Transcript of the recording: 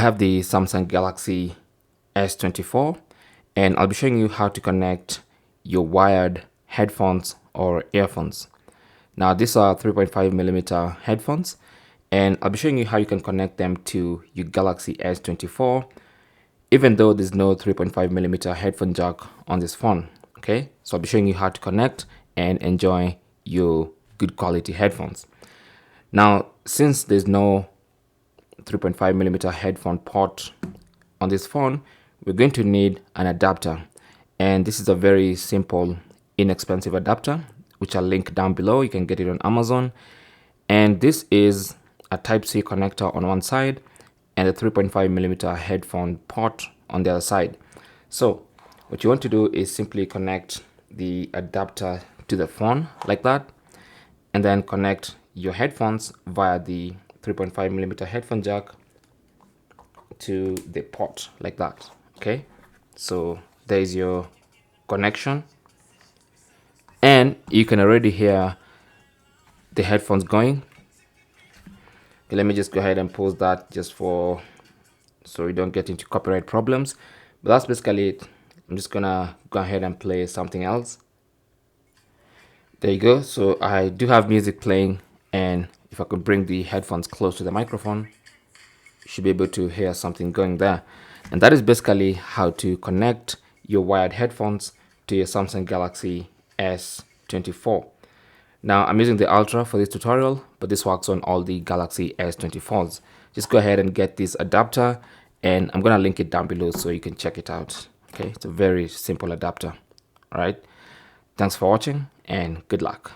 have the Samsung Galaxy S24 and I'll be showing you how to connect your wired headphones or earphones. Now these are 3.5mm headphones and I'll be showing you how you can connect them to your Galaxy S24 even though there's no 3.5mm headphone jack on this phone. Okay, so I'll be showing you how to connect and enjoy your good quality headphones. Now since there's no 3.5mm headphone port on this phone, we're going to need an adapter, and this is a very simple, inexpensive adapter which I'll link down below. You can get it on Amazon, and this is a Type-C connector on one side and a 3.5mm headphone port on the other side. So what you want to do is simply connect the adapter to the phone like that, and then connect your headphones via the 3.5mm headphone jack to the port like that. Okay, so there is your connection, and you can already hear the headphones going. Okay, let me just go ahead and pause that just for so we don't get into copyright problems, but that's basically it. I'm just gonna go ahead and play something else. There you go. So I do have music playing, and if I could bring the headphones close to the microphone, you should be able to hear something going there. And that is basically how to connect your wired headphones to your Samsung Galaxy S24. Now I'm using the Ultra for this tutorial, but this works on all the Galaxy S24s. Just go ahead and get this adapter, and I'm gonna link it down below so you can check it out. Okay, it's a very simple adapter. All right, thanks for watching and good luck.